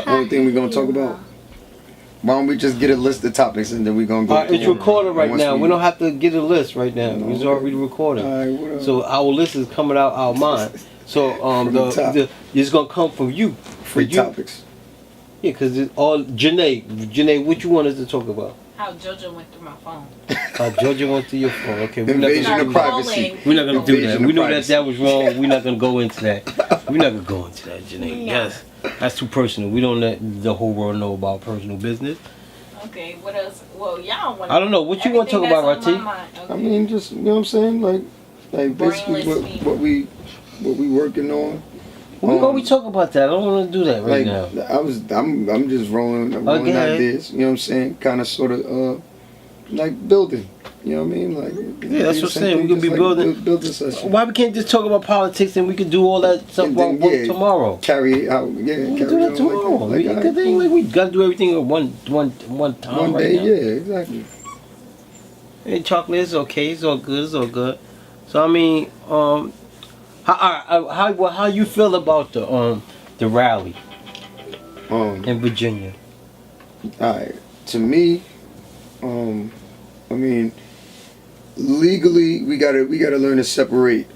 the only thing we're gonna talk about? Why don't we just get a list of topics and then we're gonna go? It's recording right now. We don't have to get a list right now. It's already recording. So our list is coming out our mind. So it's gonna come from you. Free topics. Yeah, because it's all Janae, what you want us to talk about? How Georgia went through my phone. How Georgia went through your phone. Okay, invasion of privacy. We're not gonna do that. We know that was wrong. We're not gonna go into that. We're not gonna go into that, Janae. Yes, that's too personal. We don't let the whole world know about personal business. Okay, what else? Well, y'all want. I don't know. What you want to talk about, Rati? Okay. I mean, just you know what I'm saying, like basically what we working on. We talk about that. I don't want to do that right now. I'm just rolling ideas. You know what I'm saying? Kind of, sort of, like building. You know what I mean? Like that's what I'm saying. We could be building. Building session. Why we can't just talk about politics and we could do all that stuff tomorrow? Carry it out. Yeah, we can do that tomorrow. We gotta do everything at one time. One right day, now. yeah, exactly. And chocolate is okay. It's all good. It's all good. So I mean, how you feel about the rally in Virginia? Alright, to me, I mean, legally we gotta learn to separate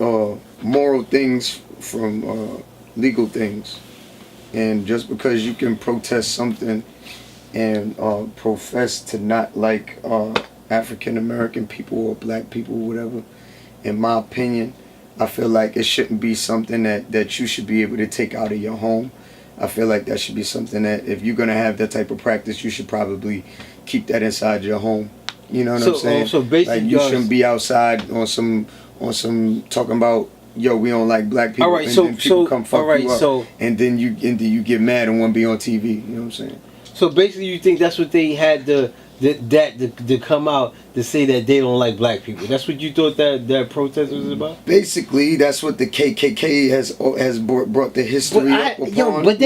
moral things from legal things, and just because you can protest something and profess to not like African American people or black people or whatever, in my opinion, I feel like it shouldn't be something that you should be able to take out of your home. I feel like that should be something that if you're gonna have that type of practice, you should probably keep that inside your home. You know what I'm saying? So basically, like you shouldn't be outside on some talking about, yo, we don't like black people. All right, and then people come fuck you up, and then you get mad and want to be on TV. You know what I'm saying? So basically, you think that's what they had to come out to say that they don't like black people? That's what you thought that protest was about? Basically, that's what the KKK has brought the history up upon. But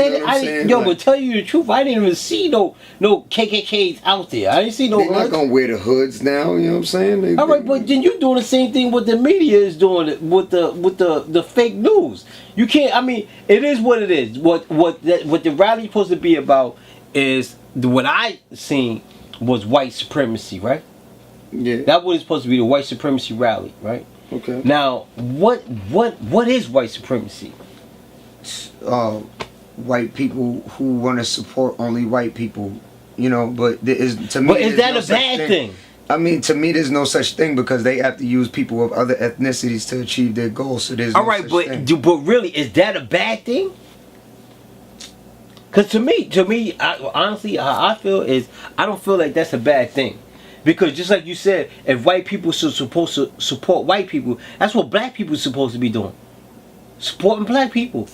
tell you the truth, I didn't even see no KKKs out there. I didn't see no. They're not gonna wear the hoods now. You know what I'm saying? All right, but then you're doing the same thing what the media is doing with the fake news. You can't. I mean, it is what it is. What the rally's supposed to be about is what I seen was white supremacy, right? Yeah. That was supposed to be the white supremacy rally, right? Okay. Now, what is white supremacy? White people who want to support only white people, you know. But is that a bad thing? I mean, to me, there's no such thing because they have to use people of other ethnicities to achieve their goals. So there's all right, but really, is that a bad thing? Because to me, honestly, how I feel is I don't feel like that's a bad thing. Because just like you said, if white people are supposed to support white people, that's what black people are supposed to be doing. Supporting black people.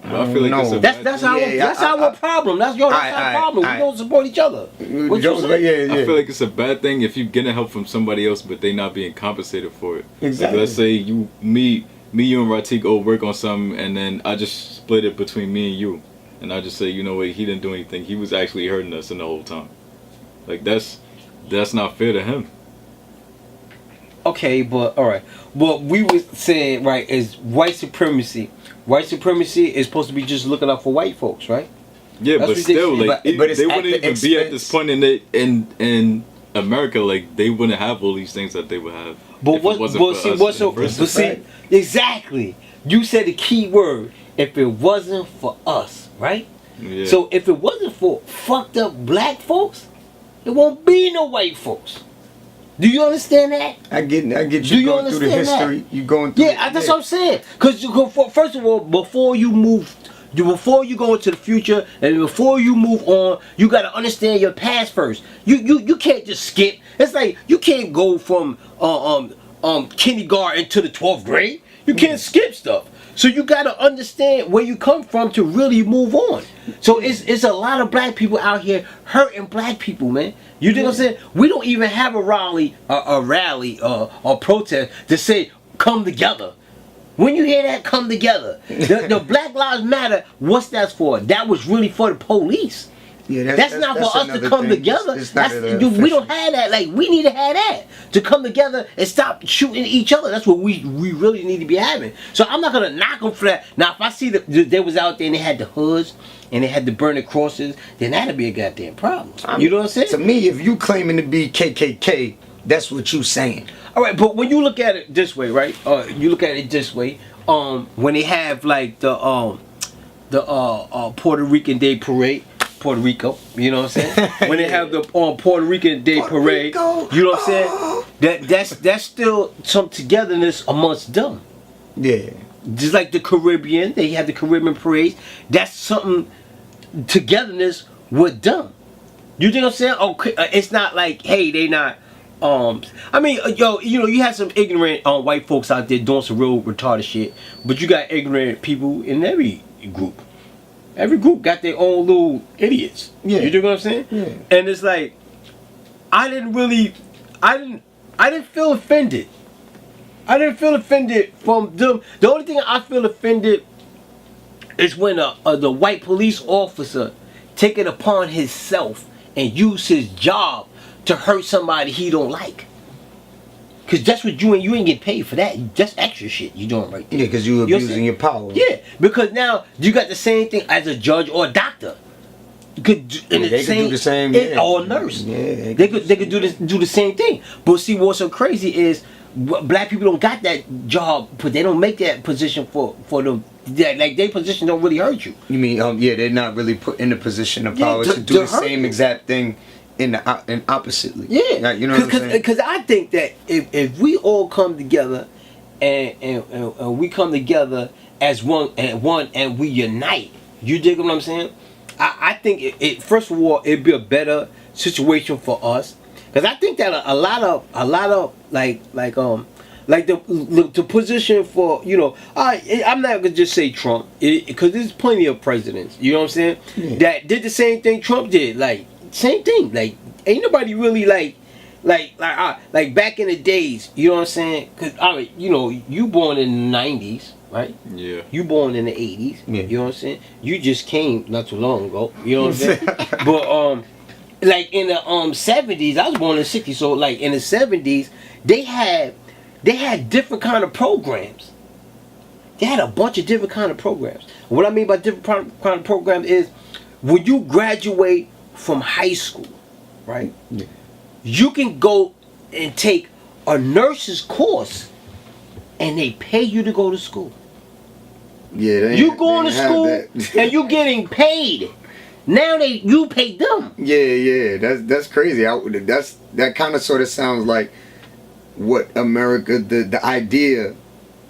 I feel like that's our problem. That's our problem. We don't support each other. What you say? I feel like it's a bad thing if you're getting help from somebody else, but they not being compensated for it. Exactly. Like, let's say you and Ratik go work on something, and then I just split it between me and you. And I just say, you know what, he didn't do anything. He was actually hurting us in the whole time. Like, that's not fair to him. Okay, but alright. What we were saying, right, is white supremacy. White supremacy is supposed to be just looking out for white folks, right? Yeah, but still, like, they wouldn't even be at this point in America. Like, they wouldn't have all these things that they would have. Exactly. You said the key word. If it wasn't for us, right? Yeah. So if it wasn't for fucked up black folks, there won't be no white folks. Do you understand that? I get you. Do you going through the history? You going through? Yeah, that's what I'm saying. Because first of all, before you go into the future and before you move on, you gotta understand your past first. You can't just skip. It's like you can't go from kindergarten to the 12th grade. You can't skip stuff. So you gotta understand where you come from to really move on. So it's a lot of black people out here hurting black people, man. You know what I'm saying? We don't even have a rally, or protest to say come together. When you hear that, come together. The Black Lives Matter, what's that for? That was really for the police. Yeah, that's not for us to another come thing. together. It's not We don't have that. Like, we need to have that to come together and stop shooting each other. That's what we really need to be having. So I'm not gonna knock them for that. Now, if I see that they was out there and they had the hoods and they had the burning crosses, then that'd be a goddamn problem. You know what I'm saying? To me, if you claiming to be KKK, that's what you saying. All right, but when you look at it this way, right? You look at it this way. When they have like the Puerto Rican Day Parade, Puerto Rico, you know what I'm saying? When they have the Puerto Rican Day Puerto Parade, Rico. you know what I'm saying? That's still some togetherness amongst them. Yeah. Just like the Caribbean, they have the Caribbean parades. That's something togetherness with them. You think what I'm saying? Okay, it's not like, hey, they not. I mean, yo, you know, you have some ignorant white folks out there doing some real retarded shit, but you got ignorant people in every group. Every group got their own little idiots. Yeah. You know what I'm saying? Yeah. And it's like, I didn't feel offended. I didn't feel offended from them. The only thing I feel offended is when the white police officer take it upon himself and use his job to hurt somebody he don't like. Cause that's what you ain't getting paid for that. That's extra shit you doing right there. Yeah, because you abusing your power. Yeah, because now you got the same thing as a judge or a doctor. They could do the same. Or a nurse. Yeah, they could do the same thing. But see, what's so crazy is black people don't got that job, but they don't make that position for them. Like, their position don't really hurt you. You mean yeah, they're not really put in a position of power to do the same exact thing in oppositely. Yeah, you know what I'm saying? Because I think that if we all come together and we come together as one and we unite, you dig what I'm saying? I think it first of all, it'd be a better situation for us, because I think that a lot of like the position for, you know, I'm not gonna just say Trump, because there's plenty of presidents, you know what I'm saying, that did the same thing Trump did, like same thing. Like, ain't nobody really like back in the days, you know what I'm saying? Because you know, you born in the 90s, right? Yeah. You born in the 80s, Yeah. you know what I'm saying? You just came not too long ago, you know what I'm saying? But like in the 70s, I was born in the 60s, so like in the 70s, they had different kind of programs. They had a bunch of different kind of programs. What I mean by different kind of programs is, when you graduate from high school, right? Yeah. You can go and take a nurse's course, and they pay you to go to school. Yeah, You going to school and you getting paid. Now you pay them. Yeah, that's crazy. That kind of sort of sounds like what America, the idea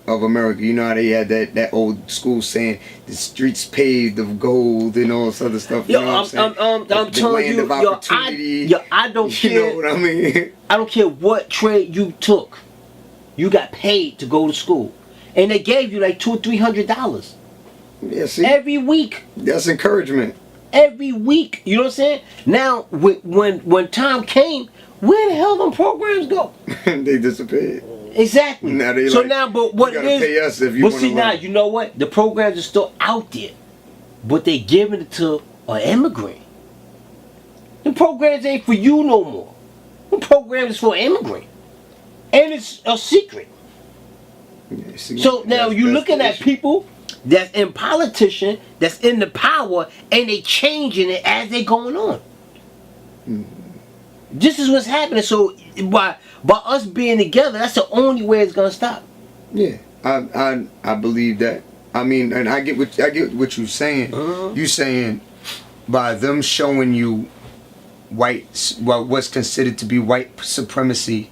of America. You know how they had that old school saying, the streets paved of gold and all this other stuff. You know what I'm telling you, I don't care. You know what I mean? I don't care what trade you took. You got paid to go to school, and they gave you like $200 or $300 Yeah, see, every week. that's encouragement. Every week, you know what I'm saying? Now, when time came, where the hell them programs go? They disappeared. Exactly. Now they So like, now, but what you it gotta is? pay us if you But wanna see, now learn. you know what? The programs are still out there, but they giving it to an immigrant. The programs ain't for you no more. The program is for an immigrant, and it's a secret. Yeah, see, So now you're that's looking the at issue. people that's in politician, that's in the power, and they changing it as they going on. This is what's happening. So by us being together, that's the only way it's gonna stop. Yeah, I believe that. I mean, and I get what you're saying. You saying by them showing you what's considered to be white supremacy,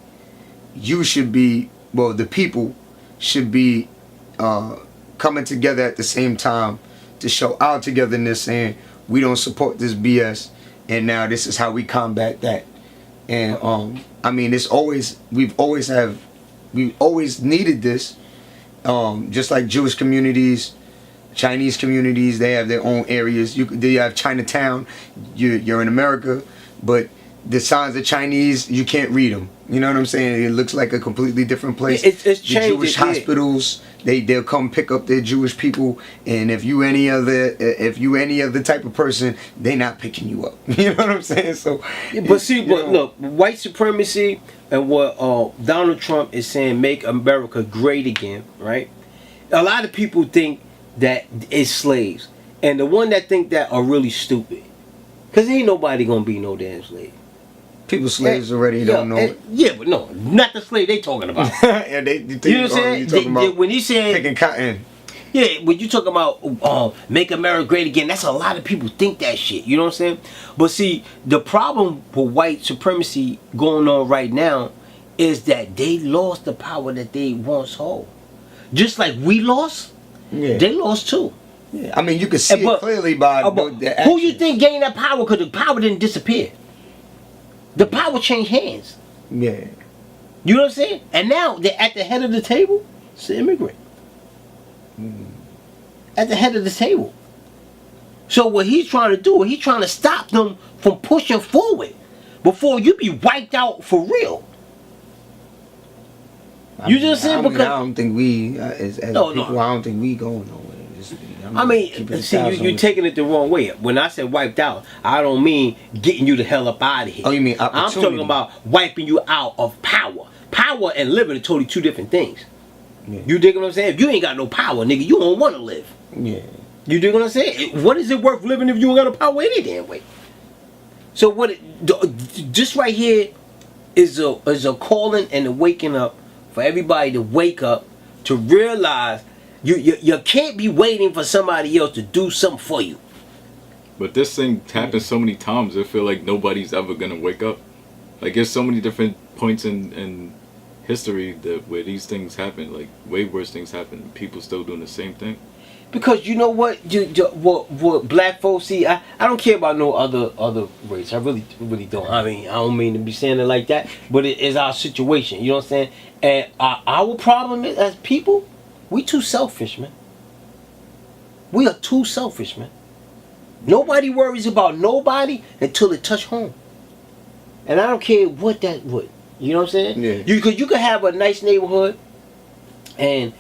you should be, well, the people should be coming together at the same time to show our togetherness, saying we don't support this BS, and now this is how we combat that. And I mean, we've always needed this. Just like Jewish communities, Chinese communities, they have their own areas. They have Chinatown. You're in America, but the signs of Chinese, you can't read them. You know what I'm saying? It looks like a completely different place. It's the changed, Jewish yeah. hospitals, they'll come pick up their Jewish people, and if you any other type of person, they not picking you up. You know what I'm saying? So, But see, but look, white supremacy and what Donald Trump is saying, make America great again, right? A lot of people think that it's slaves, and the one that think that are really stupid, cause ain't nobody gonna be no damn slave. people slaves already don't know it. Yeah, but no, not the slave they talking about. And they think, You know what I'm saying? you talking about When he said picking cotton. yeah, when you talk about make America great again, that's a lot of people think that shit. You know what I'm saying? But see, the problem with white supremacy going on right now is that they lost the power that they once hold. Just like we lost, Yeah. they lost too. Yeah. I mean, you can see But- it clearly by But the who you actions. think gained that power? Because the power didn't disappear. The power changed hands. Yeah. You know what I'm saying? And now they're at the head of the table. It's the immigrant. At the head of the table. So what he's trying to do, he's trying to stop them from pushing forward before you be wiped out for real. You just saying I because don't think we, as No, no. people, I don't think we going nowhere. I mean, see, you're taking it the wrong way. When I say wiped out, I don't mean getting you the hell up out of here. Oh, you mean I'm opportunity. talking about wiping you out of power. Power and living are totally two different things. Yeah. You dig what I'm saying? If you ain't got no power, nigga, you don't want to live. Yeah. You dig what I'm saying? What is it worth living if you ain't got no power any damn way? So this right here is a calling and a waking up for everybody to wake up to realize you can't be waiting for somebody else to do something for you. But this thing happens so many times, I feel like nobody's ever gonna wake up. Like there's so many different points in history that where these things happen, like way worse things happen, and people still doing the same thing. Because you know what, what black folks see, I don't care about no other race. I really don't. I mean, I don't mean to be saying it like that, but it is our situation. You know what I'm saying? And our problem is, as people, we too selfish, man. We are too selfish, man. Nobody worries about nobody until it touch home. And I don't care what that would. You know what I'm saying? Yeah. You could have a nice neighborhood, and